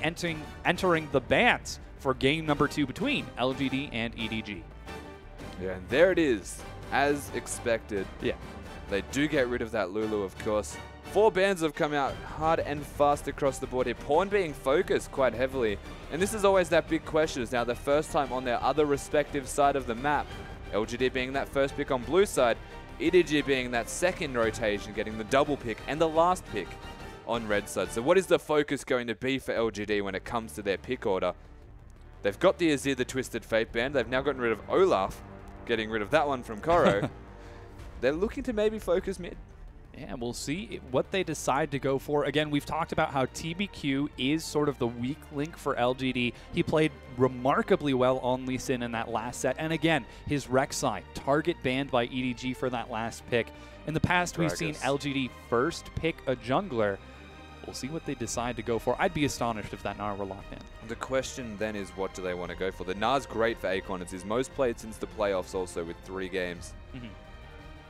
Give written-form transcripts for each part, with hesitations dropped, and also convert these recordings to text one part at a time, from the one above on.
entering the bans for game number 2 between LGD and EDG. Yeah, and there it is, as expected. Yeah. They do get rid of that Lulu, of course. 4 bans have come out hard and fast across the board here. Pawn being focused quite heavily. And this is always that big question. It's now the first time on their other respective side of the map. LGD being that first pick on blue side. EDG being that second rotation, getting the double pick and the last pick on red side. So what is the focus going to be for LGD when it comes to their pick order? They've got the Azir the Twisted Fate ban. They've now gotten rid of Olaf, getting rid of that one from Koro. They're looking to maybe focus mid. Yeah, we'll see what they decide to go for. Again, we've talked about how TBQ is sort of the weak link for LGD. He played remarkably well on Lee Sin in that last set. And again, his Rek'Sai, target banned by EDG for that last pick. In the past, we've seen LGD first pick a jungler. We'll see what they decide to go for. I'd be astonished if that Gnar were locked in. The question then is, what do they want to go for? The Gnar's great for Acorn. It's his most played since the playoffs also with 3 games.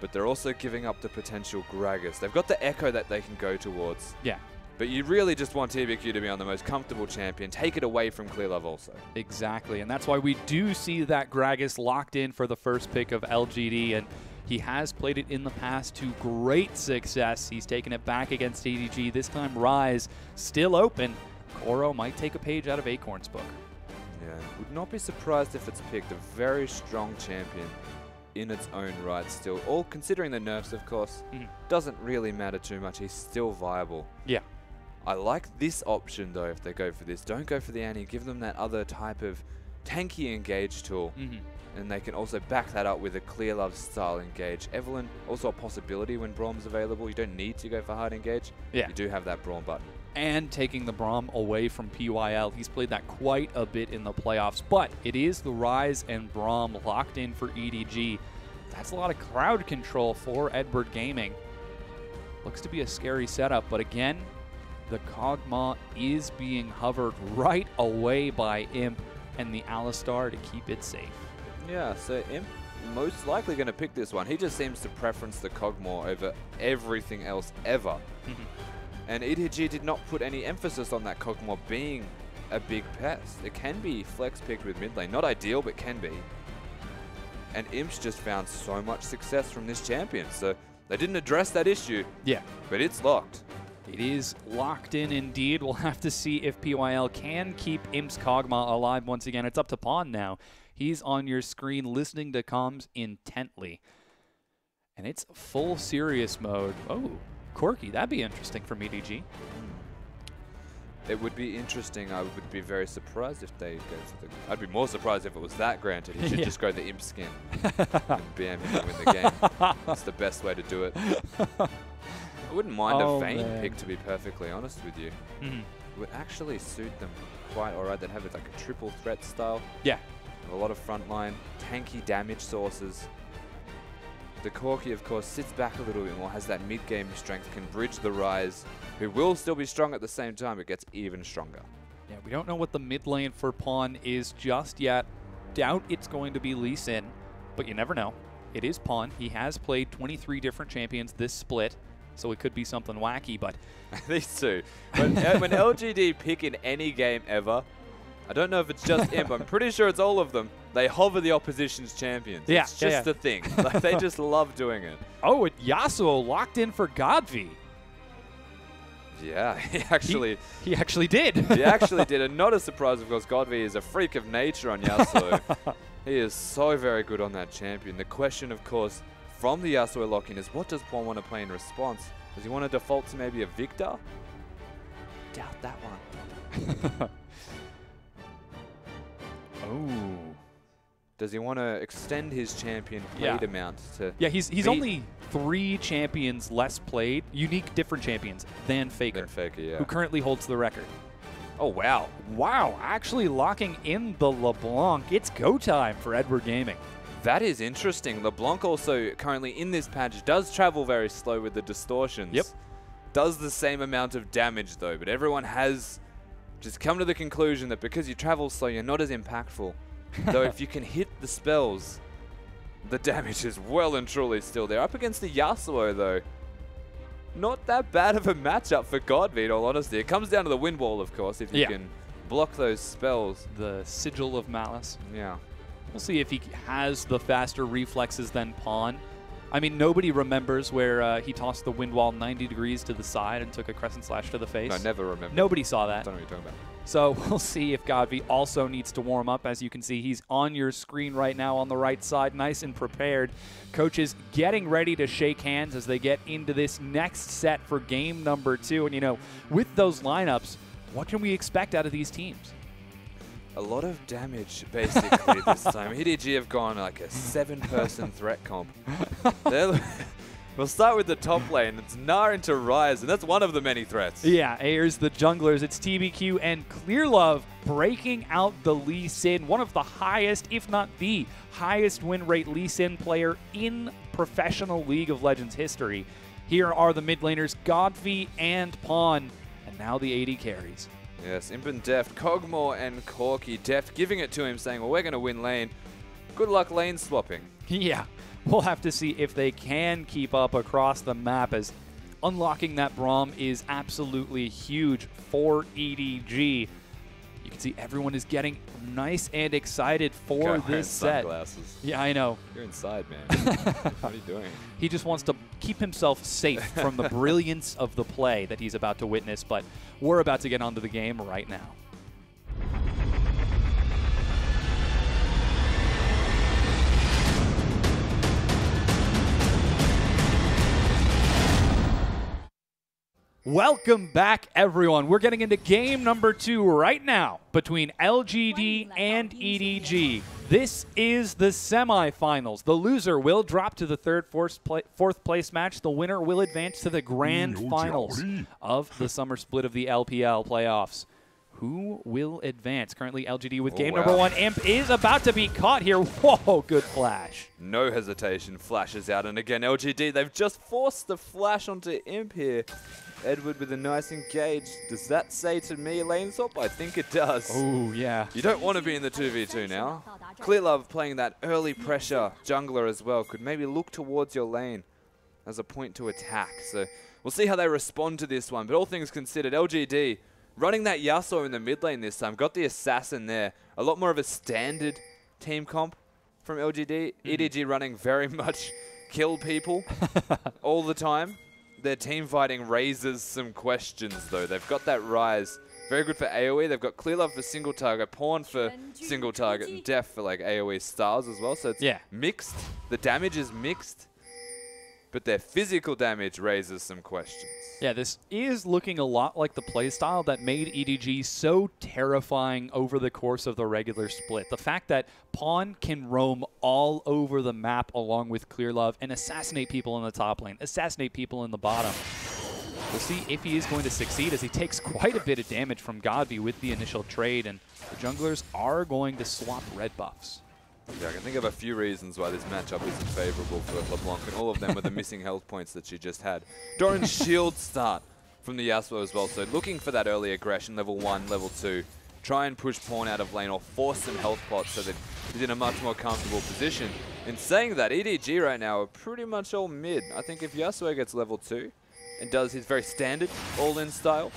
But they're also giving up the potential Gragas. They've got the Echo that they can go towards. Yeah. But you really just want TBQ to be on the most comfortable champion. Take it away from Clearlove also. Exactly, and that's why we do see that Gragas locked in for the first pick of LGD, and he has played it in the past to great success. He's taken it back against EDG. This time Ryze still open. Koro might take a page out of Acorn's book. Yeah, would not be surprised if it's picked. A very strong champion in its own right still. All considering the nerfs, of course, doesn't really matter too much. He's still viable. Yeah. I like this option, though, if they go for this. Don't go for the Annie. Give them that other type of tanky engage tool. And they can also back that up with a Clearlove style engage. Evelyn, also a possibility when Braum's available. You don't need to go for hard engage. Yeah. You do have that Braum button. And taking the Braum away from PYL. He's played that quite a bit in the playoffs. But it is the Ryze and Braum locked in for EDG. That's a lot of crowd control for Edward Gaming. Looks to be a scary setup. But again, the Kog'Maw is being hovered right away by Imp and the Alistar to keep it safe. Yeah, so Imp most likely going to pick this one. He just seems to preference the Kog'Maw over everything else ever. And EDG did not put any emphasis on that Kog'Maw being a big pest. It can be flex picked with mid lane. Not ideal, but can be. And Imp's just found so much success from this champion. So they didn't address that issue. Yeah. But it's locked. It is locked in indeed. We'll have to see if PYL can keep Imp's Kog'Maw alive once again. It's up to Pawn now. He's on your screen listening to comms intently. And it's full serious mode. Oh, Corki, that'd be interesting from EDG. It would be interesting. I would be very surprised if they go for the... I'd be more surprised if it was that, granted. He should just go the Imp skin and BM him to win the game. That's the best way to do it. I wouldn't mind a Vayne pick, to be perfectly honest with you. It would actually suit them quite alright. They'd have it like a triple threat style. Yeah. A lot of frontline, tanky damage sources. The Corki, of course, sits back a little bit more, has that mid-game strength, can bridge the Ryze, who will still be strong at the same time, but gets even stronger. Yeah, we don't know what the mid lane for Pawn is just yet. Doubt it's going to be Lee Sin, but you never know. It is Pawn. He has played 23 different champions this split, so it could be something wacky, but... These two. When LGD pick in any game ever, I don't know if it's just Imp, I'm pretty sure it's all of them, they hover the opposition's champions. Yeah, it's just a thing. Like, they just love doing it. Oh, Yasuo locked in for GODV. Yeah, he actually did. He actually did, and not a surprise, of course. GODV is a freak of nature on Yasuo. He is so very good on that champion. The question, of course, from the Yasuo lock-in is, what does Pawn want to play in response? Does he want to default to maybe a Victor? Doubt that one. Oh. Does he want to extend his champion played amount to... Yeah, he's only 3 champions less played, unique different champions, than Faker. Who currently holds the record. Oh, wow. Wow, actually locking in the LeBlanc. It's go time for Edward Gaming. That is interesting. LeBlanc also currently in this patch does travel very slow with the distortions. Yep. Does the same amount of damage, though, but everyone has just come to the conclusion that because you travel slow, you're not as impactful. Though if you can hit the spells, the damage is well and truly still there. Up against the Yasuo, though, not that bad of a matchup for GODV, in all honesty. It comes down to the wind wall, of course, if you can block those spells. The Sigil of Malice. Yeah. We'll see if he has the faster reflexes than Pawn. I mean, nobody remembers where he tossed the wind wall 90 degrees to the side and took a crescent slash to the face. No, never remember. Nobody saw that. I don't know what you're talking about. So we'll see if GODV also needs to warm up. As you can see, he's on your screen right now on the right side, nice and prepared. Coaches getting ready to shake hands as they get into this next set for game number 2. And, you know, with those lineups, what can we expect out of these teams? A lot of damage, basically, this time. EDG have gone like a 7-person threat comp. We'll start with the top lane. It's Gnar into Ryze, and that's one of the many threats. Yeah, here's the junglers. It's TBQ and Clearlove breaking out the Lee Sin, one of the highest, if not the highest win rate Lee Sin player in professional League of Legends history. Here are the mid laners, GODV and Pawn, and now the AD carries. Yes, Imp and Deft, Kog'Maw and Corki. Deft giving it to him, saying, well, we're going to win lane. Good luck lane swapping. Yeah. We'll have to see if they can keep up across the map, as unlocking that Braum is absolutely huge for EDG. You can see everyone is getting nice and excited for this set. Sunglasses. Yeah, I know. You're inside, man. What are you doing? He just wants to keep himself safe from the brilliance of the play that he's about to witness, but we're about to get onto the game right now. Welcome back, everyone. We're getting into game number 2 right now between LGD and EDG. This is the semifinals. The loser will drop to the fourth place match. The winner will advance to the grand finals of the summer split of the LPL playoffs. Who will advance? Currently, LGD with game number 1. Imp is about to be caught here. Whoa, good flash. No hesitation, flashes out. And again, LGD, they've just forced the flash onto Imp here. Edward with a nice engage. Does that say to me lane swap? I think it does. Oh, yeah. You don't want to be in the 2v2 now. Clearlove playing that early pressure jungler as well. Could maybe look towards your lane as a point to attack. So we'll see how they respond to this one. But all things considered, LGD running that Yasuo in the mid lane this time. Got the assassin there. A lot more of a standard team comp from LGD. EDG running very much kill people all the time. Their team fighting raises some questions, though. They've got that Ryze. Very good for AoE. They've got Clearlove for single target, Pawn for single target, and Deft for like AoE stars as well. So it's mixed. The damage is mixed, but their physical damage raises some questions. Yeah, this is looking a lot like the playstyle that made EDG so terrifying over the course of the regular split. The fact that Pawn can roam all over the map along with Clearlove and assassinate people in the top lane, assassinate people in the bottom. We'll see if he is going to succeed, as he takes quite a bit of damage from GODV with the initial trade, and the junglers are going to swap red buffs. Yeah, I can think of a few reasons why this matchup isn't favorable for LeBlanc, and all of them were the missing health points that she just had. Doran's shield start from the Yasuo as well, so looking for that early aggression, level 1, level 2. Try and push Pawn out of lane or force some health pots so that he's in a much more comfortable position. In saying that, EDG right now are pretty much all mid. I think if Yasuo gets level 2 and does his very standard all-in style,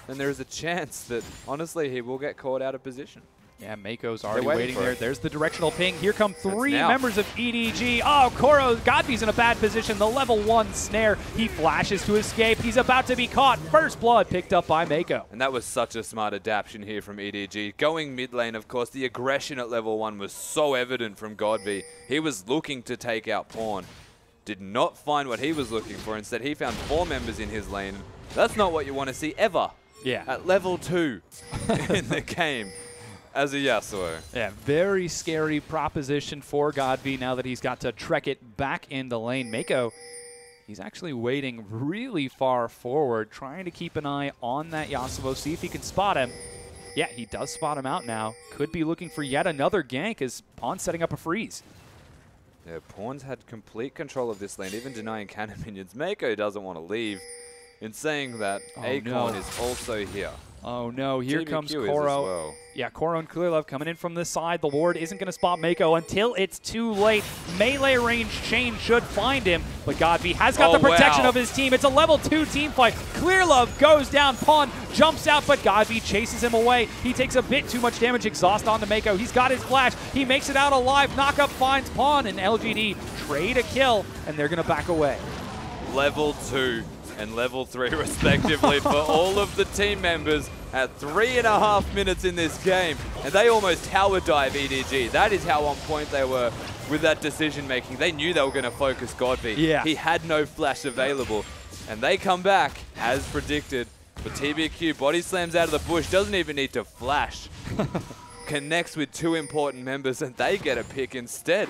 then there is a chance that, honestly, he will get caught out of position. Yeah, Meiko's already waiting there. There's the directional ping. Here come 3 now. members of EDG. Oh, GODV's in a bad position. The level 1 snare. He flashes to escape. He's about to be caught. First blood picked up by Meiko. And that was such a smart adaptation here from EDG. Going mid lane, of course, the aggression at level 1 was so evident from GODV. He was looking to take out Pawn. Did not find what he was looking for. Instead, he found 4 members in his lane. That's not what you want to see ever. Yeah. At level 2 in the game. As a Yasuo. Yeah, very scary proposition for GODV now that he's got to trek it back in the lane. Meiko, he's actually waiting really far forward, trying to keep an eye on that Yasuo, see if he can spot him. Yeah, he does spot him out now. Could be looking for yet another gank as Pawn's setting up a freeze. Yeah, Pawn's had complete control of this lane, even denying cannon minions. Meiko doesn't want to leave. In saying that, Acorn is also here. Oh no, here comes TBQ Koro. well. Yeah, Koro and Clearlove coming in from this side. The ward isn't going to spot Meiko until it's too late. Melee range chain should find him, but GODV has got the protection of his team. It's a level 2 team fight. Clearlove goes down, Pawn jumps out, but GODV chases him away. He takes a bit too much damage, exhaust onto Meiko. He's got his flash. He makes it out alive. Knockup finds Pawn, and LGD trade a kill, and they're going to back away. Level 2 and level 3 respectively for all of the team members at 3.5 minutes in this game. And they almost tower dive EDG. That is how on point they were with that decision making. They knew they were going to focus GODV. Yeah. He had no flash available. And they come back as predicted. But TBQ body slams out of the bush, doesn't even need to flash. Connects with 2 important members and they get a pick instead.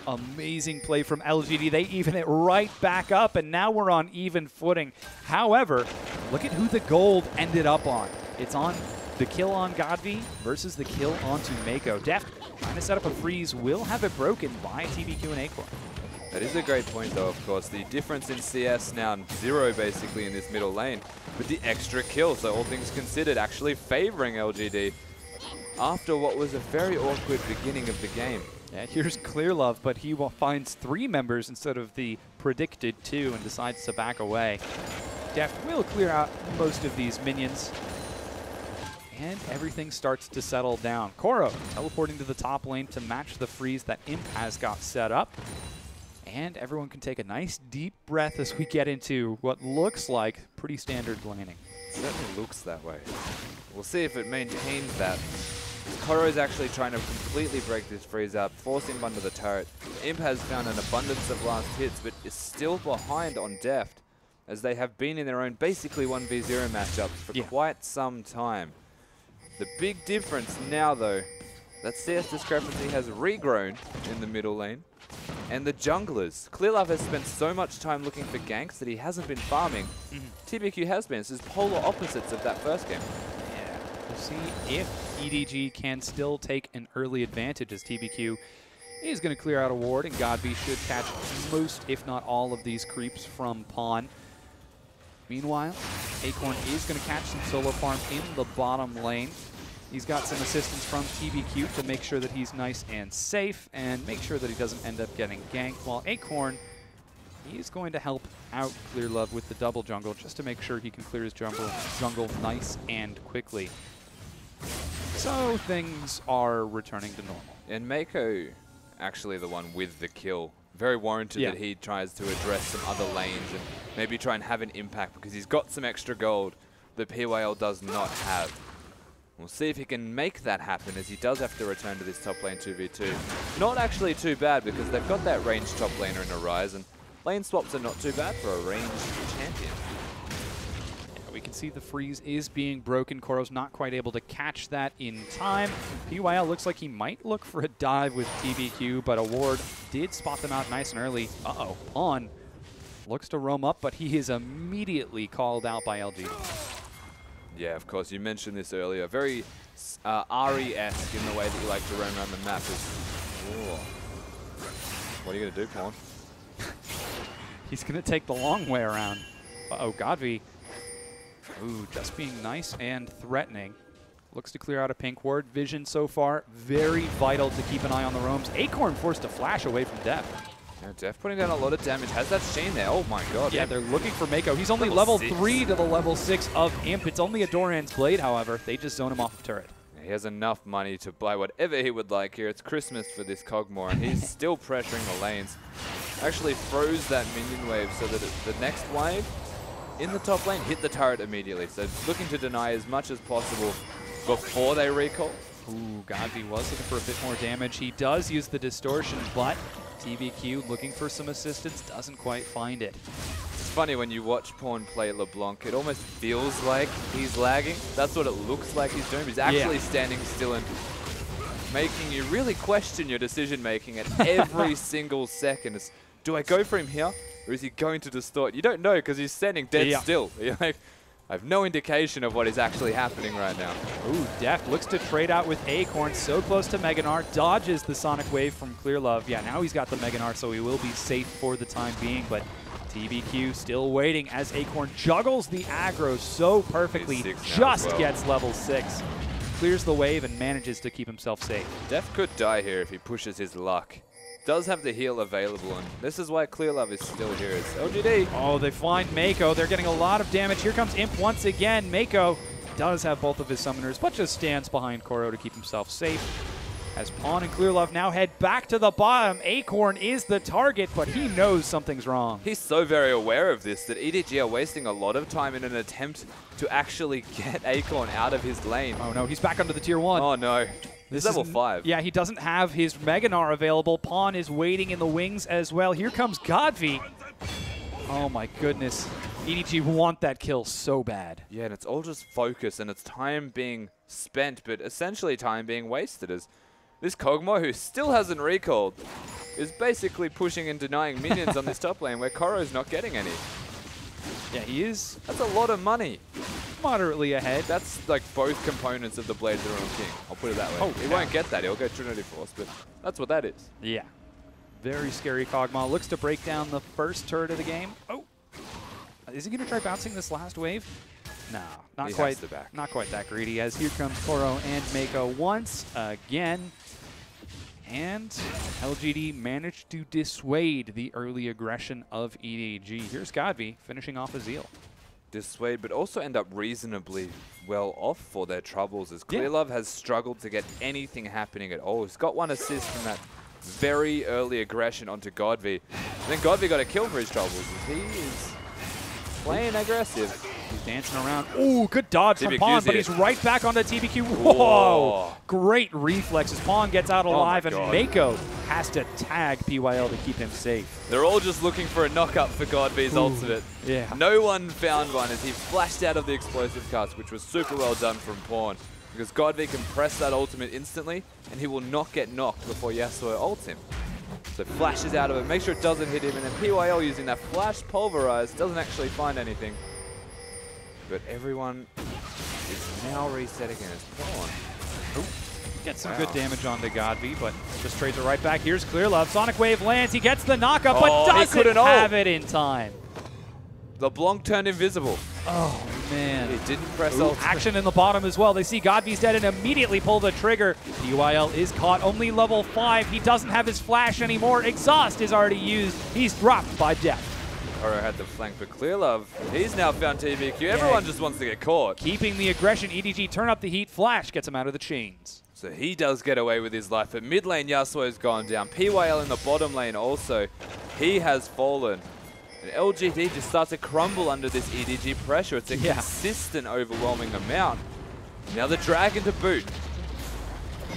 Amazing play from LGD. They even it right back up, and now we're on even footing. However, look at who the gold ended up on. It's on the kill on GODV versus the kill onto Meiko. Deft trying to set up a freeze, will have it broken by TBQ and Acorn. That is a great point though, of course. The difference in CS now 0 basically in this middle lane with the extra kill. So all things considered, actually favoring LGD after what was a very awkward beginning of the game. Yeah, here's Clearlove, but he finds 3 members instead of the predicted 2 and decides to back away. Deft will clear out most of these minions, and everything starts to settle down. Koro teleporting to the top lane to match the freeze that Imp has got set up. And everyone can take a nice deep breath as we get into what looks like pretty standard laning. Certainly looks that way. We'll see if it maintains that. Koro is actually trying to completely break this freeze up, force him under the turret. Imp has found an abundance of last hits, but is still behind on Deft, as they have been in their own basically 1v0 matchups for quite some time. The big difference now, though, that CS discrepancy has regrown in the middle lane. And the junglers. Clearlove has spent so much time looking for ganks that he hasn't been farming. TBQ has been. This is polar opposites of that first game. Yeah, we'll see if EDG can still take an early advantage, as TBQ is going to clear out a ward, and GODV should catch most, if not all, of these creeps from Pawn. Meanwhile, Acorn is going to catch some solo farm in the bottom lane. He's got some assistance from TBQ to make sure that he's nice and safe and make sure that he doesn't end up getting ganked, while Acorn, he's going to help out Clearlove with the double jungle just to make sure he can clear his jungle nice and quickly. So things are returning to normal. And Meiko, actually the one with the kill. Very warranted that he tries to address some other lanes and maybe try and have an impact because he's got some extra gold that PYL does not have. We'll see if he can make that happen, as he does have to return to this top lane 2v2. Not actually too bad because they've got that ranged top laner in a Ryze, and lane swaps are not too bad for a ranged champion. Yeah, we can see the freeze is being broken. Koro's not quite able to catch that in time. PYL looks like he might look for a dive with TBQ, but a ward did spot them out nice and early. Uh-oh, Pawn looks to roam up, but he is immediately called out by LGD. Yeah, of course, you mentioned this earlier. Very RE-esque in the way that you like to roam around the map. What are you going to do, Pawn? He's going to take the long way around. Uh-oh, GODV. Ooh, just being nice and threatening. Looks to clear out a pink ward. Vision so far, very vital to keep an eye on the roams. Acorn forced to flash away from Deft. Yeah, Deft putting down a lot of damage. Has that chain there? Oh my god. Yeah, they're looking for Meiko. He's only level 3 to the level 6 of Imp. It's only a Doran's Blade, however. They just zone him off of turret. Yeah, he has enough money to buy whatever he would like here. It's Christmas for this Kog'Maw, and he's still pressuring the lanes. Actually froze that minion wave so that the next wave in the top lane hit the turret immediately. So looking to deny as much as possible before they recall. Ooh, GODV was looking for a bit more damage. He does use the distortion, but TBQ looking for some assistance, doesn't quite find it. It's funny when you watch Pawn play LeBlanc, it almost feels like he's lagging. That's what it looks like he's doing. He's actually standing still and making you really question your decision making at every single second. It's, do I go for him here, or is he going to distort? You don't know because he's standing dead still. You're like, I have no indication of what is actually happening right now. Ooh, Deft looks to trade out with Acorn, so close to Gnar, dodges the Sonic Wave from Clearlove. Yeah, now he's got the Gnar, so he will be safe for the time being, but TBQ still waiting as Acorn juggles the aggro so perfectly, just gets level 6. Clears the wave and manages to keep himself safe. Deft could die here if he pushes his luck. Does have the heal available, and this is why Clearlove is still here. It's LGD. Oh, they find Meiko. They're getting a lot of damage. Here comes Imp once again. Meiko does have both of his summoners, but just stands behind Koro to keep himself safe. As Pawn and Clearlove now head back to the bottom, Acorn is the target, but he knows something's wrong. He's so very aware of this that EDG are wasting a lot of time in an attempt to actually get Acorn out of his lane. Oh no, he's back under the tier 1. Oh no. This is level 5. Yeah, he doesn't have his Mega Gnar available. Pawn is waiting in the wings as well. Here comes GODV. Oh my goodness. EDG want that kill so bad. Yeah, and it's all just focus, and it's time being spent, but essentially time being wasted as this Kog'Maw, who still hasn't recalled, is basically pushing and denying minions on this top lane where Koro's not getting any. Yeah, he is. That's a lot of money. Moderately ahead. That's like both components of the Blades of the Realm King. I'll put it that way. Oh, he won't get that. He'll go Trinity Force, but that's what that is. Yeah. Very scary Kog'Maw. Looks to break down the first turret of the game. Oh. Is he going to try bouncing this last wave? No, not quite. Not quite that greedy. As here comes Koro and Meiko once again. And LGD managed to dissuade the early aggression of EDG. Here's GODV finishing off a Zeal. Dissuade, but also end up reasonably well off for their troubles as Clearlove has struggled to get anything happening at all. He's got one assist from that very early aggression onto GODV. And then GODV got a kill for his troubles as he is playing aggressive. He's dancing around. Ooh, good dodge from Pawn, but he's right back onto TBQ. Whoa! Great reflexes. Pawn gets out alive, and Meiko has to tag PYL to keep him safe. They're all just looking for a knockup for GODV's ultimate. Yeah. No one found one as he flashed out of the explosive cast, which was super well done from Pawn, because GODV can press that ultimate instantly, and he will not get knocked before Yasuo ults him. So flashes out of it, make sure it doesn't hit him, and then PYL using that flash pulverize doesn't actually find anything. But everyone is now resetting in his Pawn. Gets some good damage onto GODV, but just trades it right back. Here's Clearlove. Sonic Wave lands. He gets the knockup, but doesn't have it in time. LeBlanc turned invisible. Oh, man. He didn't press ult. Action in the bottom as well. They see GODV's dead and immediately pull the trigger. PYL is caught, only level 5. He doesn't have his flash anymore. Exhaust is already used. He's dropped by Deft. Koro had the flank, but Clearlove, he's now found TBQ. Everyone just wants to get caught. Keeping the aggression, EDG turn up the heat. Flash gets him out of the chains. So he does get away with his life, but mid lane Yasuo's gone down. PYL in the bottom lane also, he has fallen. And LGD just starts to crumble under this EDG pressure. It's a consistent, overwhelming amount. Now the dragon to boot.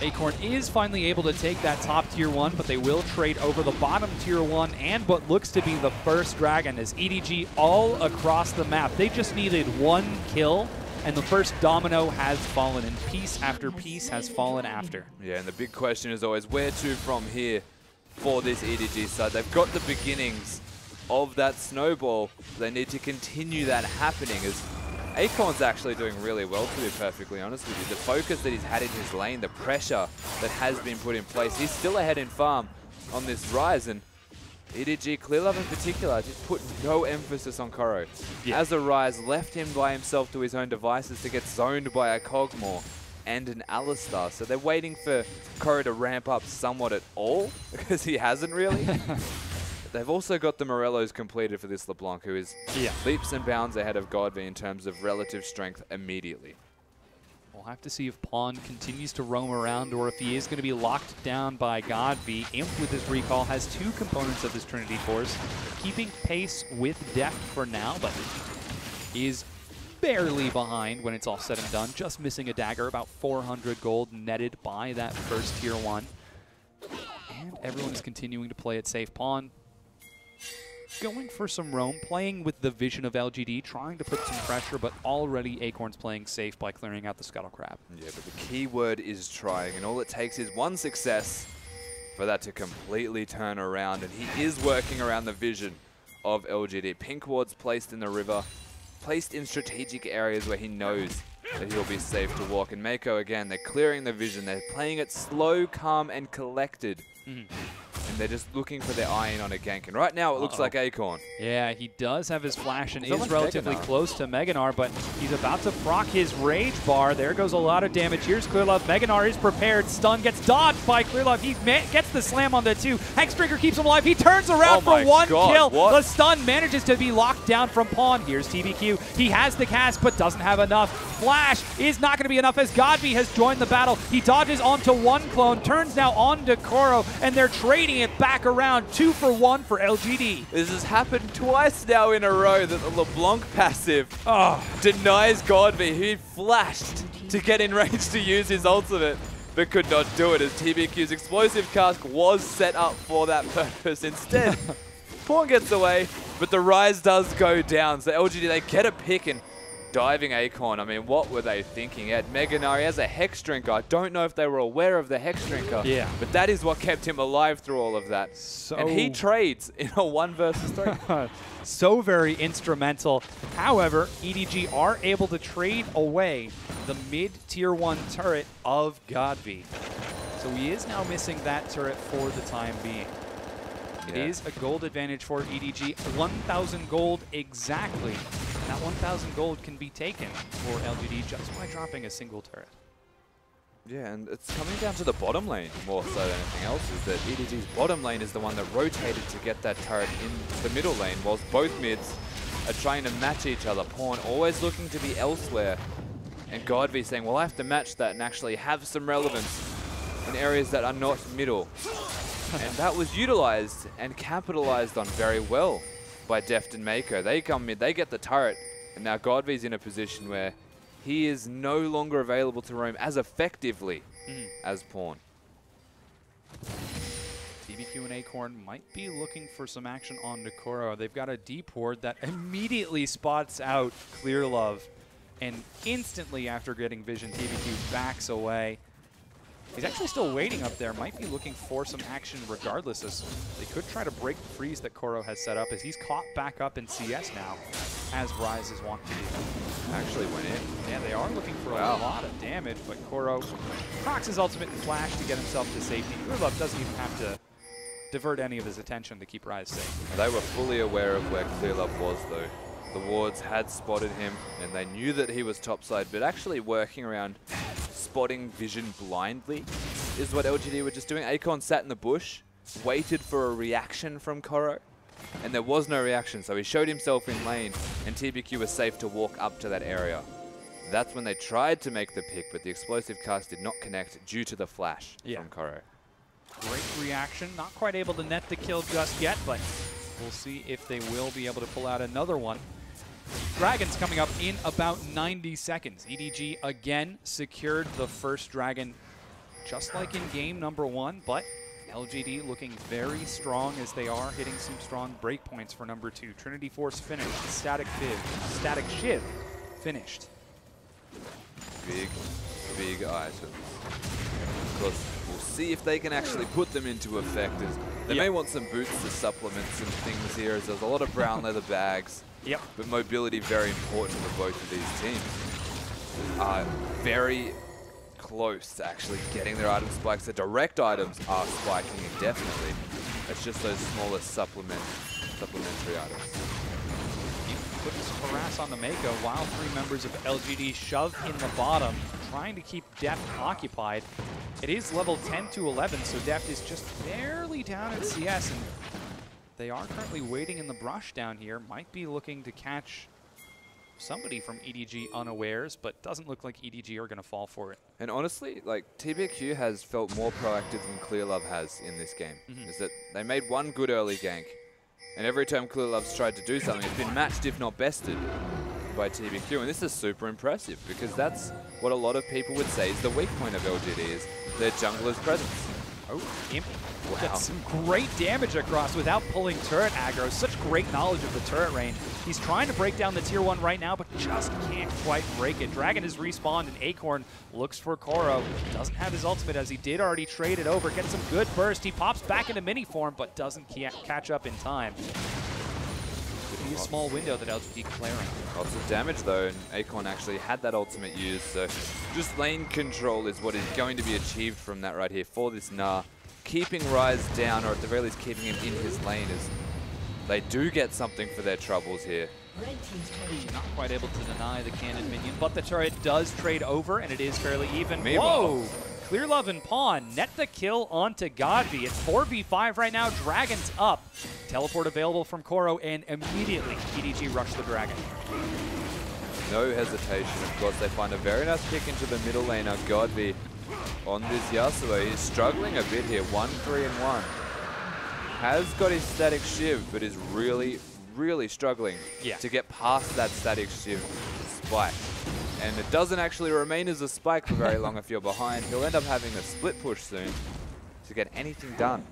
Acorn is finally able to take that top tier 1, but they will trade over the bottom tier 1 and what looks to be the first dragon as EDG all across the map. They just needed one kill, and the first domino has fallen, and piece after piece has fallen after. Yeah, and the big question is always where to from here for this EDG side. They've got the beginnings of that snowball. They need to continue that happening as Acorn's actually doing really well, to be perfectly honest with you. The focus that he's had in his lane, the pressure that has been put in place, he's still ahead in farm on this Ryze, and EDG, Clearlove in particular, just put no emphasis on Koro. As a Ryze, left him by himself to his own devices to get zoned by a Kog'Maw and an Alistar. So they're waiting for Koro to ramp up somewhat at all, because he hasn't really. They've also got the Morellos completed for this LeBlanc, who is leaps and bounds ahead of GODV in terms of relative strength immediately. We'll have to see if Pawn continues to roam around or if he is going to be locked down by GODV. Imp with his recall has 2 components of his Trinity Force, keeping pace with Deft for now, but is barely behind when it's all said and done. Just missing a dagger, about 400 gold netted by that first tier 1. And everyone is continuing to play it safe. Pawn going for some roam, playing with the vision of LGD, trying to put some pressure, but already Acorn's playing safe by clearing out the Scuttle Crab. Yeah, but the key word is trying, and all it takes is one success for that to completely turn around, and he is working around the vision of LGD. Pink wards placed in the river, placed in strategic areas where he knows that he'll be safe to walk. And Meiko, again, they're clearing the vision. They're playing it slow, calm, and collected. And and they're just looking for their eye in on a gank. And right now it looks like Acorn. Yeah, he does have his flash and He's is relatively close to Gnar, but he's about to proc his Rage Bar. There goes a lot of damage. Here's Clearlove. Gnar is prepared. Stun gets dodged by Clearlove. He gets the slam on the 2. Hexbreaker keeps him alive. He turns around for one kill. What? The stun manages to be locked down from Pawn. Here's TBQ. He has the cast, but doesn't have enough. Flash is not going to be enough as GODV has joined the battle. He dodges onto one clone, turns now onto Koro, and they're trading it back around. 2 for 1 for LGD. This has happened twice now in a row that the LeBlanc passive denies GODV. He flashed to get in range to use his ultimate, but could not do it as TBQ's explosive cask was set up for that purpose. Instead, Pawn gets away, but the Ryze does go down. So LGD, they get a pick and diving Acorn. I mean, what were they thinking? He had Gnar, he has a Hex Drinker. I don't know if they were aware of the Hex Drinker, but that is what kept him alive through all of that. And he trades in a 1 versus 3. So very instrumental. However, EDG are able to trade away the mid-tier 1 turret of GODV. So he is now missing that turret for the time being. It is a gold advantage for EDG. 1,000 gold exactly. That 1,000 gold can be taken for LGD just by dropping a single turret. Yeah, and it's coming down to the bottom lane more so than anything else, is that EDG's bottom lane is the one that rotated to get that turret in the middle lane, whilst both mids are trying to match each other. Pawn always looking to be elsewhere, and GODV saying, well, I have to match that and actually have some relevance in areas that are not middle. And that was utilized and capitalized on very well by Deft and Meiko. They come mid, they get the turret, and now GODV's in a position where he is no longer available to roam as effectively as Pawn. TBQ and Acorn might be looking for some action on Koro. They've got a deep ward that immediately spots out Clearlove, and instantly after getting vision, TBQ backs away. He's actually still waiting up there, might be looking for some action regardless, as they could try to break the freeze that Koro has set up, as he's caught back up in CS now, as Ryze is want to do. Actually went in. Yeah, they are looking for a lot of damage, but Koro procs his ultimate and flash to get himself to safety. Clearlove doesn't even have to divert any of his attention to keep Ryze safe. They were fully aware of where Clearlove was, though. The wards had spotted him, and they knew that he was topside, but actually working around spotting vision blindly is what LGD were just doing. Acorn sat in the bush, waited for a reaction from Koro, and there was no reaction, so he showed himself in lane, and TBQ was safe to walk up to that area. That's when they tried to make the pick, but the explosive cast did not connect due to the flash from Koro. Great reaction, not quite able to net the kill just yet, but we'll see if they will be able to pull out another one. Dragon's coming up in about 90 seconds. EDG again secured the first dragon, just like in game number 1, but LGD looking very strong as they are, hitting some strong breakpoints for number 2. Trinity Force finished. Static Shiv finished. Big items. Of course, we'll see if they can actually put them into effect. As they may want some boots to supplement some things here, as there's a lot of brown leather bags. But mobility very important for both of these teams. Very close to actually getting their item spikes. The direct items are spiking indefinitely. It's just those smaller supplementary items. Puts harass on the Meiko while 3 members of LGD shove in the bottom, trying to keep Deft occupied. It is level 10 to 11, so Deft is just barely down in CS, and they are currently waiting in the brush down here. Might be looking to catch somebody from EDG unawares, but doesn't look like EDG are going to fall for it. And honestly, like, TBQ has felt more proactive than Clearlove has in this game. Is that they made one good early gank, and every time Clearlove's tried to do something, it's been matched, if not bested, by TBQ. And this is super impressive, because that's what a lot of people would say is the weak point of LGD, is their jungler's presence. Oh, Imp gets some great damage across without pulling turret aggro. Such great knowledge of the turret range. He's trying to break down the tier 1 right now, but just can't quite break it. Dragon is respawned, and Acorn looks for Koro. Doesn't have his ultimate, as he did already trade it over. Gets some good burst. He pops back into mini form, but doesn't catch up in time. Could be a small window that LGD clearing. Lots of damage though, and Acorn actually had that ultimate used, so just lane control is what is going to be achieved from that right here for this Gnar. keeping Ryze down, or at the very least keeping him in his lane, as they do get something for their troubles here. Not quite able to deny the cannon minion, but the turret does trade over, and it is fairly even. Meanwhile, whoa! Clearlove and Pawn net the kill onto GODV. It's 4v5 right now. Dragon's up. Teleport available from Koro, and immediately EDG rush the Dragon. No hesitation, of course. They find a very nice pick into the middle lane. Now GODV on this Yasuo. He's struggling a bit here. 1-3-1. Has got his static shiv, but is really struggling to get past that static shiv spike. And it doesn't actually remain as a spike for very long if you're behind. He'll end up having a split push soon to get anything done.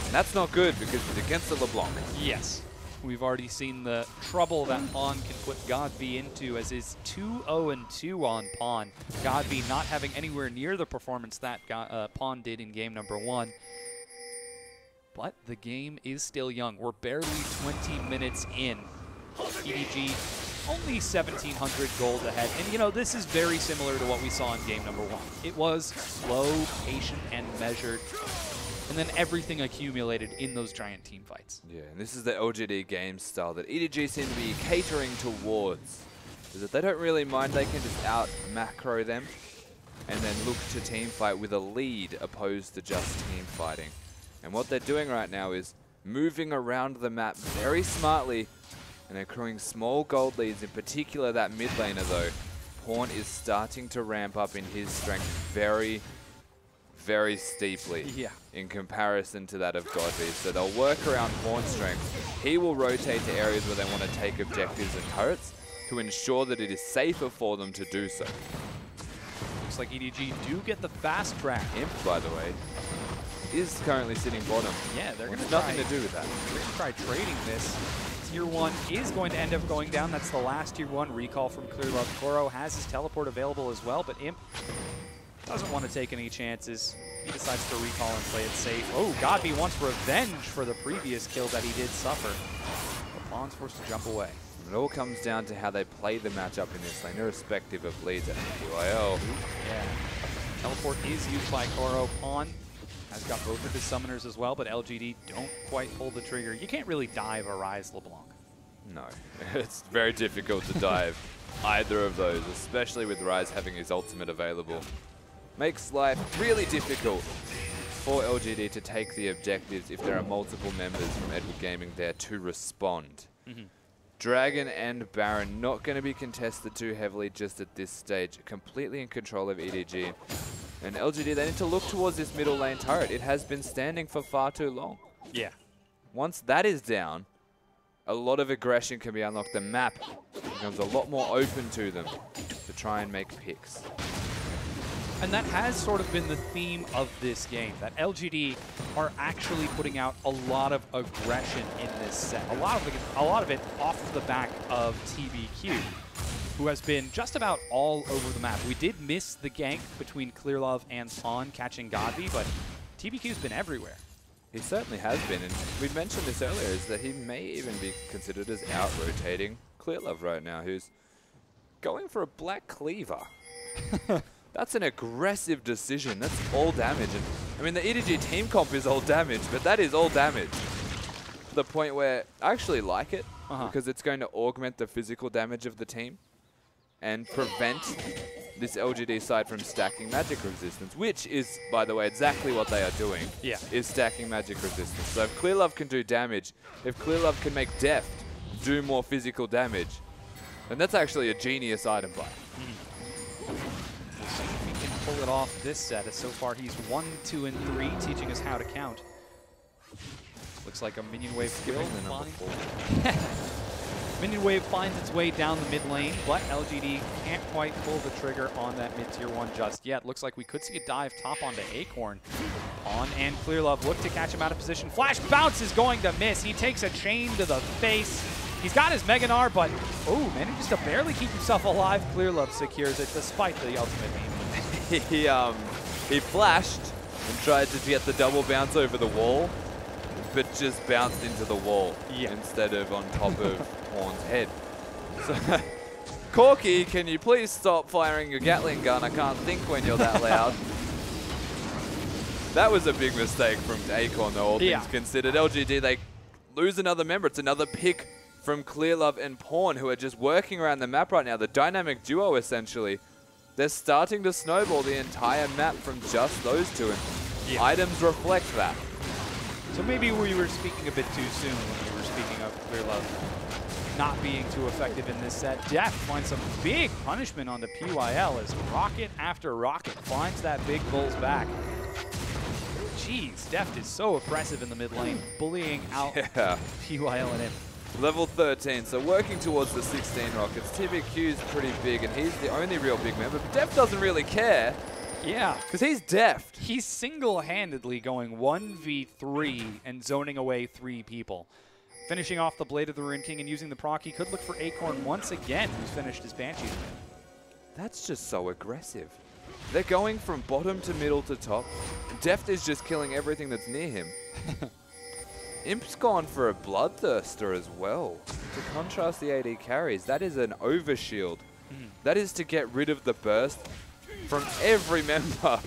And that's not good because it's against the LeBlanc. Yes. We've already seen the trouble that Pawn can put GODV into, as is 2-0-2 on Pawn. GODV not having anywhere near the performance that Pawn did in game number 1. But the game is still young. We're barely 20 minutes in. EDG only 1,700 gold ahead. And, you know, this is very similar to what we saw in game number 1. It was slow, patient, and measured. And then everything accumulated in those giant team fights. Yeah, and this is the LGD game style that EDG seem to be catering towards. Is that they don't really mind. They can just out-macro them and then look to team fight with a lead opposed to just team fighting. And what they're doing right now is moving around the map very smartly and accruing small gold leads, in particular that mid laner though. Pawn is starting to ramp up in his strength very steeply in comparison to that of GODV. So they'll work around Pawn's strength. He will rotate to areas where they want to take objectives and turrets to ensure that it is safer for them to do so. Looks like EDG do get the fast track. Imp, by the way, is currently sitting bottom. Yeah, they're going to nothing to do with that. They're going to try trading this. Tier 1 is going to end up going down. That's the last Tier 1 recall from Clearlove. Koro has his teleport available as well, but Imp doesn't want to take any chances. He decides to recall and play it safe. Oh, GODV wants revenge for the previous kill that he did suffer. But Pawn's forced to jump away. It all comes down to how they play the matchup in this lane, irrespective of leads at QIL. Yeah. Teleport is used by Koro. Pawn has got both of his summoners as well, but LGD don't quite pull the trigger. You can't really dive a Ryze LeBlanc. No, it's very difficult to dive either of those, especially with Ryze having his ultimate available. Makes life really difficult for LGD to take the objectives if there are multiple members from Edward Gaming there to respond. Dragon and Baron not going to be contested too heavily just at this stage. Completely in control of EDG. And LGD, they need to look towards this middle lane turret. It has been standing for far too long. Yeah. Once that is down, a lot of aggression can be unlocked. The map becomes a lot more open to them to try and make picks. And that has sort of been the theme of this game, that LGD are actually putting out a lot of aggression in this set. A lot of it off the back of TBQ, who has been just about all over the map. We did miss the gank between Clearlove and Pawn catching GODV, but TBQ's been everywhere. He certainly has been, and we mentioned this earlier, is that he may even be considered as out-rotating Clearlove right now, who's going for a black cleaver. That's an aggressive decision. That's all damage. And I mean, the EDG team comp is all damage, but that is all damage. To the point where I actually like it, because it's going to augment the physical damage of the team and prevent this LGD side from stacking magic resistance, which is, by the way, exactly what they are doing, is stacking magic resistance. So if Clearlove can do damage, if Clearlove can make Deft do more physical damage, then that's actually a genius item buy. We'll see if he can pull it off this set, as so far he's 1, 2, and 3, teaching us how to count. Looks like a minion wave skill. Minion wave finds its way down the mid lane, but LGD can't quite pull the trigger on that mid tier 1 just yet. Looks like we could see a dive top onto Acorn. Pawn and Clearlove look to catch him out of position. Flash bounce is going to miss. He takes a chain to the face. He's got his Mega Gnar, but manages to barely keep himself alive. Clearlove secures it despite the ultimate beam. He flashed and tried to get the double bounce over the wall, but just bounced into the wall instead of on top of Pawn's head. So, Corki, can you please stop firing your Gatling gun? I can't think when you're that loud. That was a big mistake from Acorn, though, all things considered. LGD, they lose another member. It's another pick from Clearlove and Pawn, who are just working around the map right now. The dynamic duo, essentially. They're starting to snowball the entire map from just those two, and items reflect that. So maybe we were speaking a bit too soon when we were speaking of Clearlove not being too effective in this set. Deft finds some big punishment on the PYL as rocket after rocket finds that big bull's back. Jeez, Deft is so oppressive in the mid lane, bullying out PYL and him. Level 13, so working towards the 16 rockets. TBQ's pretty big, and he's the only real big member, but Deft doesn't really care. Yeah. Because he's Deft. He's single-handedly going 1v3 and zoning away 3 people. Finishing off the Blade of the Ruined King and using the proc, he could look for Acorn once again, who's finished his Banshee. That's just so aggressive. They're going from bottom to middle to top. Deft is just killing everything that's near him. Imp's gone for a Bloodthirster as well. To contrast the AD carries, that is an overshield. That is to get rid of the burst from every member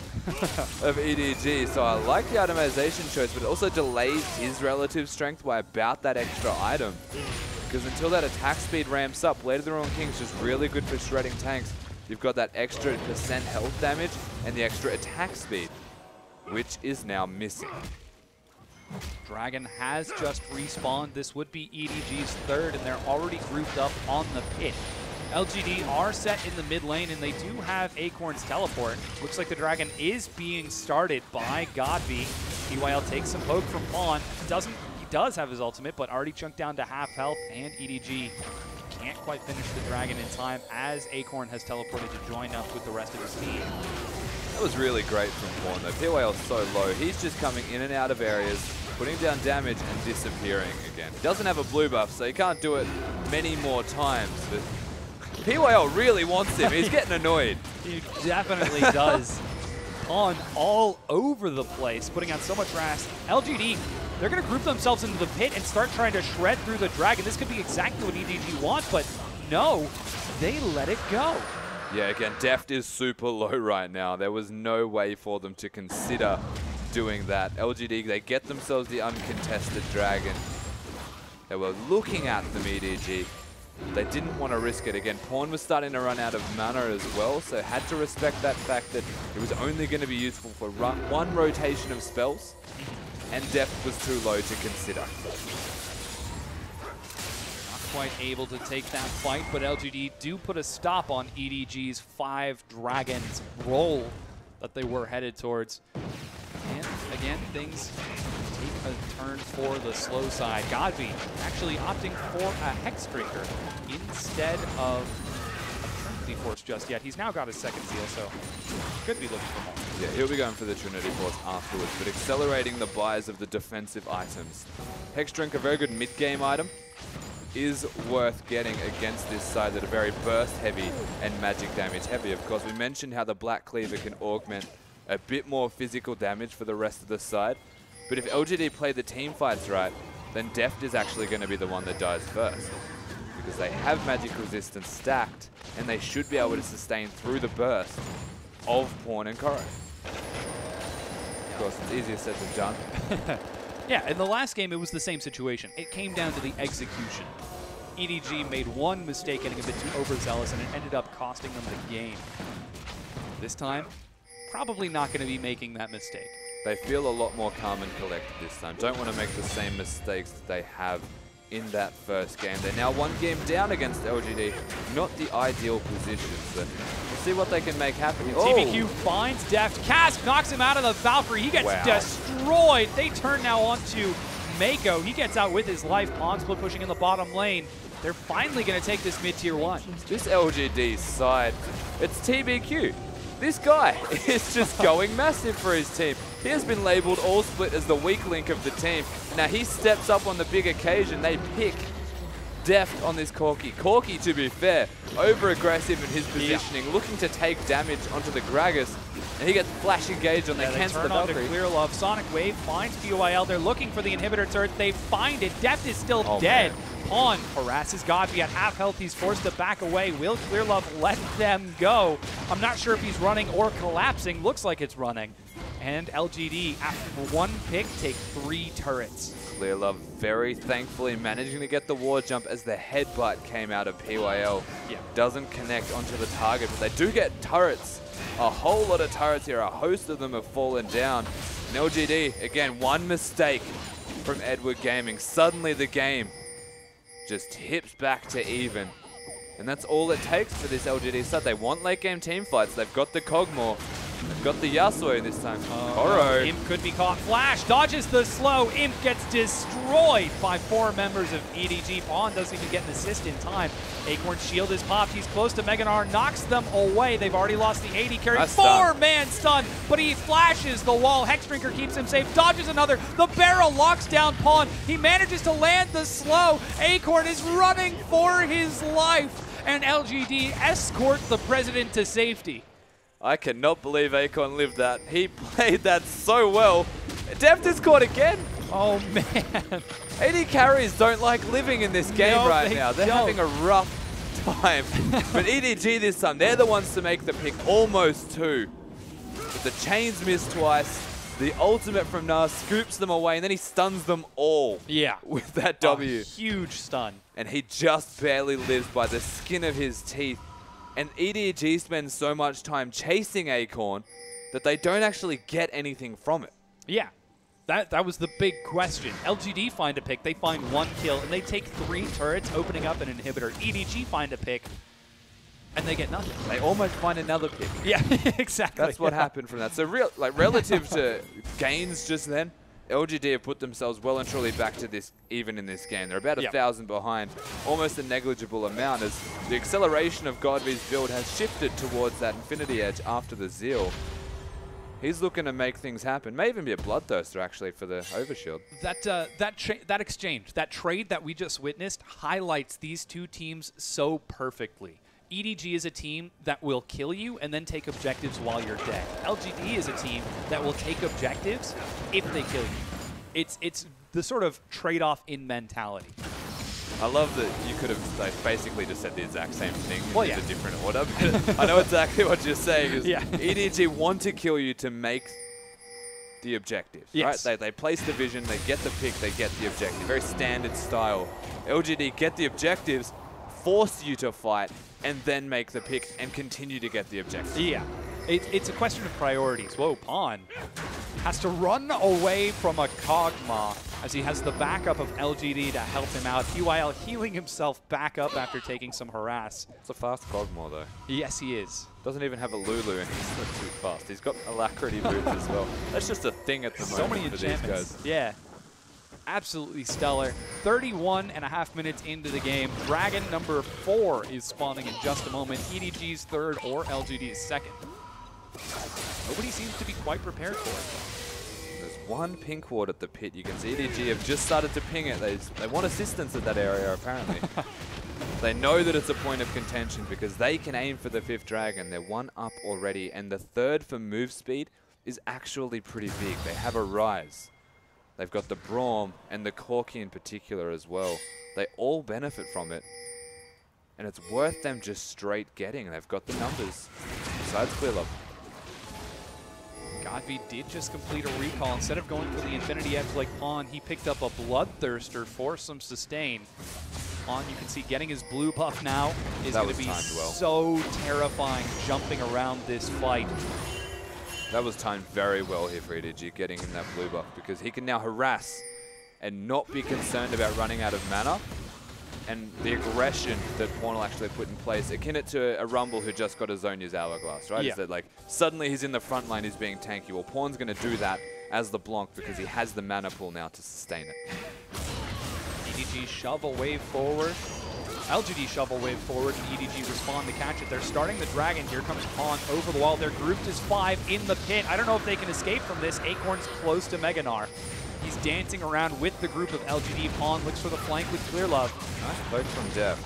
of EDG. So I like the itemization choice, but it also delays his relative strength by about that extra item. Because until that attack speed ramps up, Blade of the Ruined King is just really good for shredding tanks. You've got that extra % health damage and the extra attack speed, which is now missing. Dragon has just respawned. This would be EDG's third, and they're already grouped up on the pit. LGD are set in the mid lane, and they do have Acorn's teleport. Looks like the Dragon is being started by GODV. PYL takes some poke from Pawn. He does have his ultimate, but already chunked down to half health, and EDG can't quite finish the Dragon in time as Acorn has teleported to join up with the rest of his team. That was really great from Pawn, though. PYL's so low. He's just coming in and out of areas, putting down damage and disappearing again. He doesn't have a blue buff, so he can't do it many more times. But PYL really wants him. He's getting annoyed. He definitely does. Pawn all over the place, putting out so much RAS. LGD, they're going to group themselves into the pit and start trying to shred through the Dragon. This could be exactly what EDG wants, but no, they let it go. Yeah, again, Deft is super low right now. There was no way for them to consider doing that. LGD, they get themselves the uncontested Dragon. They were looking at them, EDG. They didn't want to risk it. Again, Pawn was starting to run out of mana as well, so had to respect that fact that it was only going to be useful for one rotation of spells, and Deft was too low to consider. Quite able to take that fight, but LGD do put a stop on EDG's 5 Dragons roll that they were headed towards. And again, things take a turn for the slow side. GODV actually opting for a Hex Drinker instead of a Trinity Force just yet. He's now got his second Zeal, so could be looking for more. Yeah, he'll be going for the Trinity Force afterwards, but accelerating the buys of the defensive items. Hex Drink, a very good mid-game item, is worth getting against this side that are very burst heavy and magic damage heavy. Of course, we mentioned how the Black Cleaver can augment a bit more physical damage for the rest of the side. But if LGD play the team fights right, then Deft is actually going to be the one that dies first. Because they have magic resistance stacked, and they should be able to sustain through the burst of Pawn and Koro. Of course, it's easier said than done. Yeah, in the last game, it was the same situation. It came down to the execution. EDG made one mistake getting a bit too overzealous, and it ended up costing them the game. This time, probably not going to be making that mistake. They feel a lot more calm and collected this time. Don't want to make the same mistakes that they have in that first game. They're now one game down against LGD. Not the ideal position, but we'll see what they can make happen. TBQ finds Deft. Cask knocks him out of the Valkyrie. He gets destroyed. They turn now onto Meiko. He gets out with his life. Pawn split pushing in the bottom lane. They're finally going to take this mid-tier 1. This LGD side, it's TBQ. This guy is just going massive for his team. He has been labeled all split as the weak link of the team. Now he steps up on the big occasion. They pick Deft on this Corki. Corki, to be fair, over-aggressive in his positioning, looking to take damage onto the Gragas. And he gets flash engaged on the cancel the Valkyrie. They turn on to Clearlove. Sonic Wave finds PYL. They're looking for the inhibitor turret. They find it. Deft is still dead. Man. Pawn harasses GODV at half health. He's forced to back away. Will Clearlove let them go? I'm not sure if he's running or collapsing. Looks like it's running. and LGD, after one pick, take 3 turrets. Clearlove very thankfully managing to get the ward jump as the headbutt came out of PYL. Yeah. Doesn't connect onto the target, but they do get turrets. A whole lot of turrets here. A host of them have fallen down. And LGD, again, one mistake from Edward Gaming. Suddenly the game just tips back to even. And that's all it takes for this LGD side. They want late game team fights. They've got the Kog'Maw. They've got the Yasuo this time. Imp could be caught. Flash dodges the slow. Imp gets destroyed by 4 members of EDG. Pawn doesn't even get an assist in time. Acorn's shield is popped. He's close to Gnar. Knocks them away. They've already lost the AD carry. 4-man stun, but he flashes the wall. Hexdrinker keeps him safe. Dodges another. The barrel locks down Pawn. He manages to land the slow. Acorn is running for his life. And LGD escort the president to safety. I cannot believe Acorn lived that. He played that so well. Deft is caught again. Oh, man. AD carries don't like living in this game now. They're having a rough time. But EDG this time, they're the ones to make the pick, almost 2. But the chains miss twice. The ultimate from Gnar scoops them away, and then he stuns them all. Yeah. With that W. A huge stun. And he just barely lives by the skin of his teeth. And EDG spends so much time chasing Acorn that they don't actually get anything from it. Yeah, that was the big question. LGD find a pick, they find 1 kill, and they take 3 turrets, opening up an inhibitor. EDG find a pick, and they get nothing. They almost find another pick. Yeah, exactly. That's what happened from that. So relative to gains just then, LGD have put themselves well and truly back to this even in this game. They're about 1,000 behind, almost a negligible amount as the acceleration of GODV's build has shifted towards that Infinity Edge after the Zeal. He's looking to make things happen. May even be a Bloodthirster actually for the Overshield. That exchange, that trade that we just witnessed highlights these 2 teams so perfectly. EDG is a team that will kill you and then take objectives while you're dead. LGD is a team that will take objectives if they kill you. It's the sort of trade-off in mentality. I love that you could have basically just said the exact same thing in a different order. But I know exactly what you're saying. Is EDG want to kill you to make the objectives. Yes. Right? They place the vision, they get the pick, they get the objective. Very standard style. LGD get the objectives, force you to fight, and then make the pick and continue to get the objective. Yeah, it's a question of priorities. Whoa, Pawn has to run away from a Kog'Maw as he has the backup of LGD to help him out. PYL healing himself back up after taking some harass. It's a fast Kog'Maw though. Yes, he is. Doesn't even have a Lulu and he's not too fast. He's got Alacrity boots as well. That's just a thing at the moment. So many for enchantments. These guys. Yeah. Absolutely stellar. 31.5 minutes into the game. Dragon number 4 is spawning in just a moment. EDG's 3rd or LGD's 2nd. Nobody seems to be quite prepared for it. There's 1 pink ward at the pit. You can see EDG have just started to ping it. They want assistance at that area apparently. They know that it's a point of contention because they can aim for the 5th dragon. They're 1 up already, and the 3rd for move speed is actually pretty big. They have a Ryze. They've got the Braum and the Corki in particular as well. They all benefit from it. And it's worth them just straight getting. They've got the numbers. Besides Clearlove. GODV did just complete a recall. Instead of going for the Infinity Edge like Pawn, he picked up a Bloodthirster for some sustain. Pawn, you can see, getting his blue buff now is going to be so terrifying jumping around this fight. That was timed very well here for EDG, getting him that blue buff, because he can now harass and not be concerned about running out of mana. And the aggression that Pawn will actually put in place, akin it to a Rumble who just got a Zhonya's Hourglass, right? Yeah. Is that like, suddenly he's in the front line, he's being tanky. Well, Pawn's going to do that as LeBlanc because he has the mana pool now to sustain it. EDG shove a wave forward. LGD shovel wave forward, and EDG respond to catch it. They're starting the Dragon. Here comes Pawn over the wall. They're grouped as 5 in the pit. I don't know if they can escape from this. Acorn's close to Gnar. He's dancing around with the group of LGD. Pawn looks for the flank with Clearlove. Nice poke from Deft.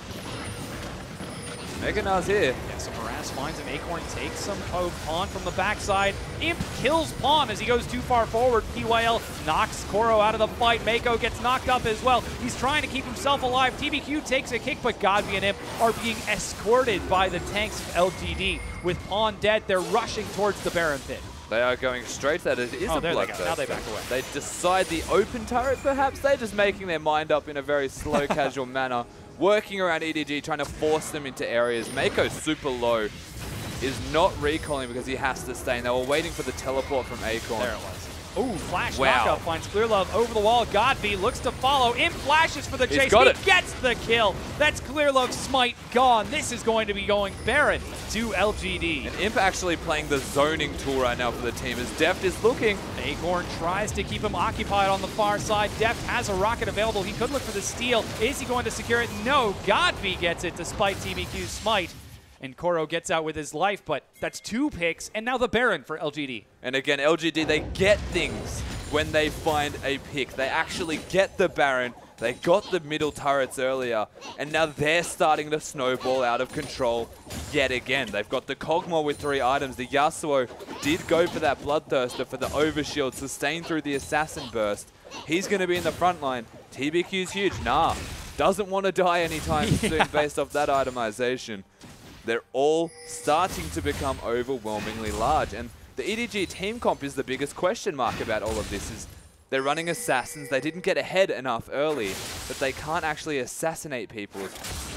Gnar's here. Yeah, some harass finds him. Acorn takes some poke. Pawn from the backside. Imp kills Pawn as he goes too far forward. PYL knocks Koro out of the fight. Meiko gets knocked up as well. He's trying to keep himself alive. TBQ takes a kick, but GODV and Imp are being escorted by the tanks of LGD. With Pawn dead, they're rushing towards the Baron pit. They are going straight at it. It is a bloodthirst. Now they back away. They decide the open turret, perhaps. They're just making their mind up in a very slow, casual manner. Working around EDG, trying to force them into areas. Meiko super low. Is not recalling because he has to stay. And they were waiting for the teleport from Acorn. There it was. Ooh, flash Wow. knockup finds Clearlove over the wall. GODV looks to follow. Imp flashes for the chase. He's got it. Gets the kill. That's Clearlove's smite gone. This is going to be going Baron to LGD. And Imp actually playing the zoning tool right now for the team as Deft is looking. Acorn tries to keep him occupied on the far side. Deft has a rocket available. He could look for the steal. Is he going to secure it? No. GODV gets it despite TBQ's smite. And Koro gets out with his life, but that's 2 picks, and now the Baron for LGD. And again, LGD, they get things when they find a pick. They actually get the Baron. They got the middle turrets earlier, and now they're starting to snowball out of control yet again. They've got the Kog'Maw with 3 items. The Yasuo did go for that Bloodthirster for the overshield, sustained through the Assassin Burst. He's going to be in the front line. TBQ's huge. Gnar doesn't want to die anytime soon based off that itemization. They're all starting to become overwhelmingly large. And the EDG team comp is the biggest question mark about all of this. Is they're running assassins. They didn't get ahead enough early, but they can't actually assassinate people.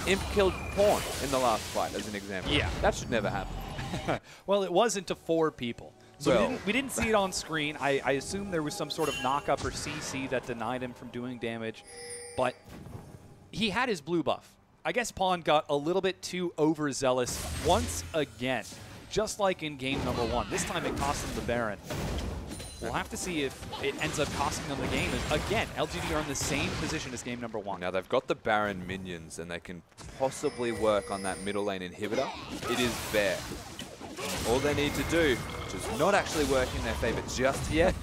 Imp killed Pawn in the last fight, as an example. Yeah. That should never happen. Well, it wasn't to 4 people. So well, we didn't see it on screen. I assume there was some sort of knock-up or CC that denied him from doing damage. But he had his blue buff. I guess Pawn got a little bit too overzealous once again, just like in game number 1. This time it cost them the Baron. We'll have to see if it ends up costing them the game. Again, LGD are in the same position as game number 1. Now they've got the Baron minions, and they can possibly work on that middle lane inhibitor. It is bare. All they need to do, which is not actually working in their favor just yet,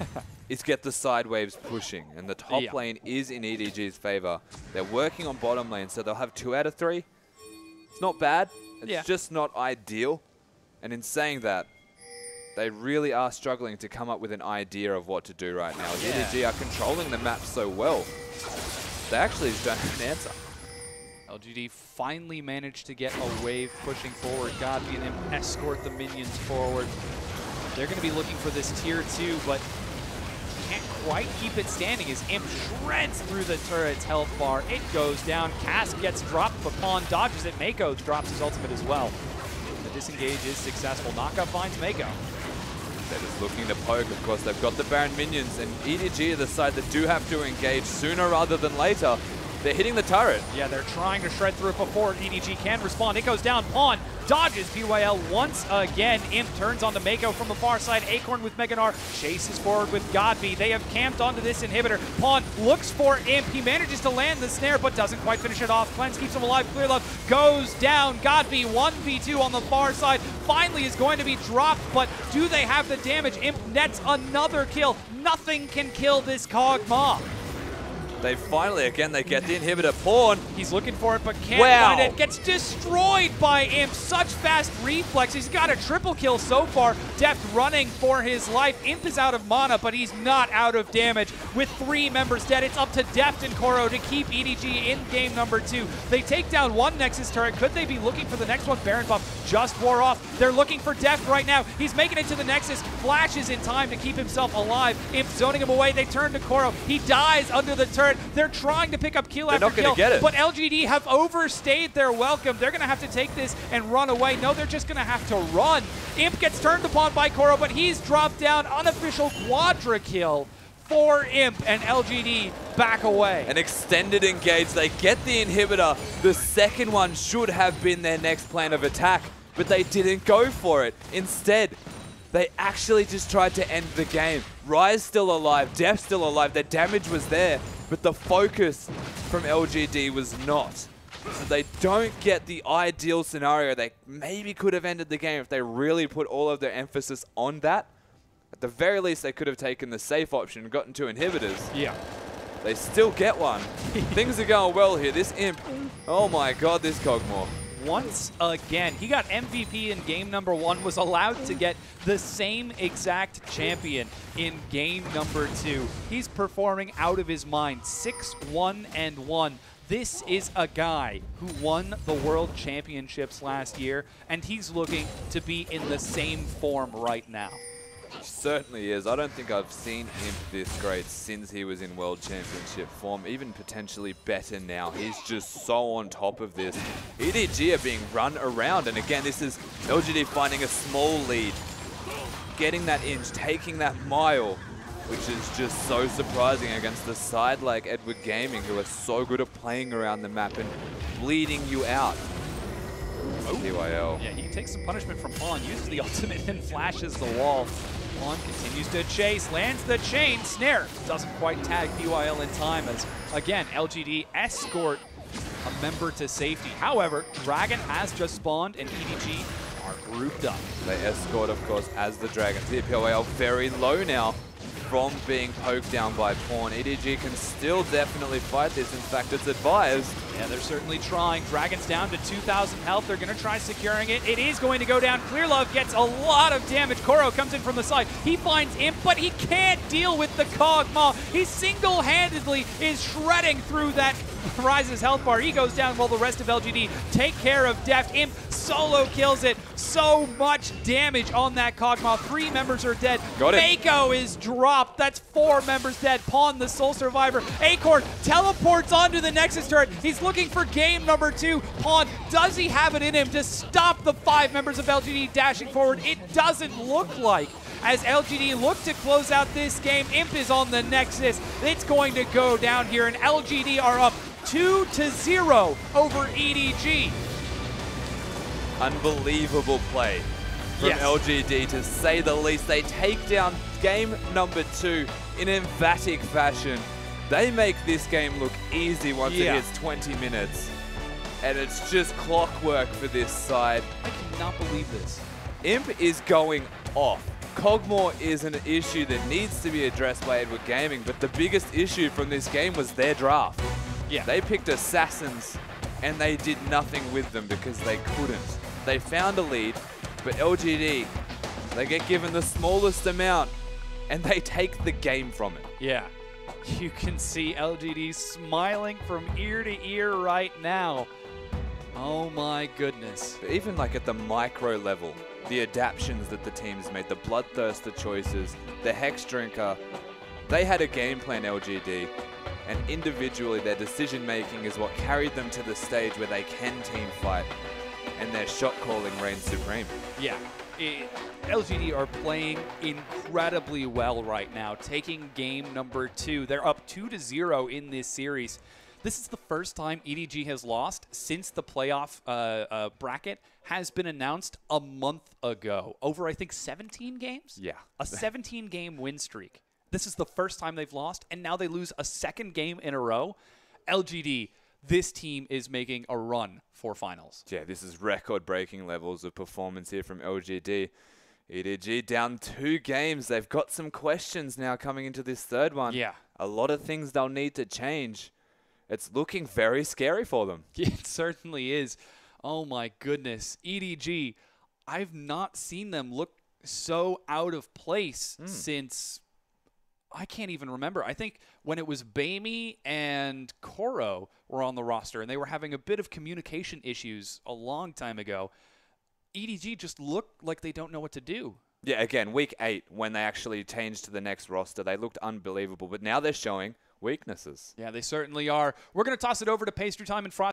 is get the side waves pushing. And the top lane is in EDG's favor. They're working on bottom lane, so they'll have 2 out of 3. It's not bad. It's just not ideal. And in saying that, they really are struggling to come up with an idea of what to do right now. EDG are controlling the map so well. They actually just don't have an answer. LGD finally managed to get a wave pushing forward. GODV and Imp escort the minions forward. They're going to be looking for this tier 2, but can't quite keep it standing as Imp shreds through the turret's health bar. It goes down. Cask gets dropped, but Pawn dodges it. Meiko drops his ultimate as well. The disengage is successful. Knockup finds Meiko. They're just looking to poke. Of course, they've got the Baron minions, and EDG are the side that do have to engage sooner rather than later. They're hitting the turret. Yeah, they're trying to shred through it before EDG can respond. It goes down. Pawn dodges BYL once again. Imp turns onto Meiko from the far side. Acorn with Gnar chases forward with GODV. They have camped onto this inhibitor. Pawn looks for Imp. He manages to land the snare, but doesn't quite finish it off. Cleanse keeps him alive. Clearlove goes down. GODV 1v2 on the far side. Finally is going to be dropped, but do they have the damage? Imp nets another kill. Nothing can kill this Kog'Maw. They finally, again, they get the inhibitor. Pawn. He's looking for it, but can't find it. Gets destroyed by Imp. Such fast reflex. He's got a triple kill so far. Deft running for his life. Imp is out of mana, but he's not out of damage. With 3 members dead, it's up to Deft and Koro to keep EDG in game number 2. They take down 1 Nexus turret. Could they be looking for the next one? Baron buff just wore off. They're looking for Deft right now. He's making it to the Nexus. Flashes in time to keep himself alive. Imp zoning him away. They turn to Koro. He dies under the turret. They're trying to pick up kill after kill, but LGD have overstayed their welcome. They're going to have to take this and run away. No, they're just going to have to run. Imp gets turned upon by Koro, but he's dropped down. Unofficial quadra kill for Imp, and LGD back away. An extended engage. They get the inhibitor. The second one should have been their next plan of attack, but they didn't go for it. Instead, they actually just tried to end the game. Ryze still alive, Deft still alive, their damage was there, but the focus from LGD was not. So they don't get the ideal scenario. They maybe could have ended the game if they really put all of their emphasis on that. At the very least, they could have taken the safe option and gotten 2 inhibitors. Yeah. They still get one. Things are going well here. This Imp, oh my god, this Kog'Maw. Once again, he got MVP in game number 1, was allowed to get the same exact champion in game number 2. He's performing out of his mind, 6-1-1. This is a guy who won the World Championships last year, and he's looking to be in the same form right now. Certainly is. I don't think I've seen him this great since he was in World Championship form, even potentially better now. He's just so on top of this. EDG are being run around, and again, this is LGD finding a small lead, getting that inch, taking that mile, which is just so surprising against a side like Edward Gaming, who are so good at playing around the map and bleeding you out. PYL. Yeah, he takes some punishment from Pawn, uses the ultimate and flashes the wall. Pawn continues to chase, lands the chain, snare. Doesn't quite tag PYL in time as, again, LGD escort a member to safety. However, Dragon has just spawned and EDG are grouped up. They escort, of course, as the Dragons. PYL very low now from being poked down by Pawn. EDG can still definitely fight this. In fact, it's advised. Yeah, they're certainly trying. Dragon's down to 2,000 health. They're going to try securing it. It is going to go down. Clearlove gets a lot of damage. Koro comes in from the side. He finds Imp, but he can't deal with the Kog'Maw. He single-handedly is shredding through that Ryze's health bar. He goes down while the rest of LGD take care of Deft. Imp solo kills it. So much damage on that Kog'Maw. 3 members are dead. Got it. Meiko is dropped. That's 4 members dead. Pawn, the sole survivor. Acorn teleports onto the Nexus turret. He's looking for game number 2. Pawn, does he have it in him to stop the 5 members of LGD dashing forward? It doesn't look like. As LGD look to close out this game, Imp is on the Nexus. It's going to go down here, and LGD are up 2-0 over EDG. Unbelievable play from LGD, to say the least. They take down game number 2 in emphatic fashion. They make this game look easy once it hits 20 minutes. And it's just clockwork for this side. I cannot believe this. Imp is going off. Kog'Maw is an issue that needs to be addressed by Edward Gaming, but the biggest issue from this game was their draft. Yeah. They picked Assassins, and they did nothing with them because they couldn't. They found a lead, but LGD, they get given the smallest amount, and they take the game from it. Yeah. You can see LGD smiling from ear to ear right now. Oh my goodness. But even like at the micro level, the adaptions that the teams made, the Bloodthirster choices, the Hex Drinker, they had a game plan, LGD, and individually their decision making is what carried them to the stage where they can team fight, and their shot calling reigns supreme. Yeah. LGD are playing incredibly well right now, taking game number 2. They're up 2-0 in this series. This is the first time EDG has lost since the playoff bracket has been announced a month ago. Over, I think, 17 games? Yeah. A 17-game win streak. This is the first time they've lost, and now they lose a second game in a row. LGD, this team is making a run for finals. Yeah, this is record-breaking levels of performance here from LGD. EDG down 2 games. They've got some questions now coming into this third one. Yeah. A lot of things they'll need to change. It's looking very scary for them. It certainly is. Oh my goodness. EDG, I've not seen them look so out of place since, I can't even remember. I think when it was Bamey and Koro were on the roster and they were having a bit of communication issues a long time ago, EDG just looked like they don't know what to do. Yeah, again, week 8, when they actually changed to the next roster, they looked unbelievable. But now they're showing weaknesses. Yeah, they certainly are. We're going to toss it over to Pastry Time and Frost.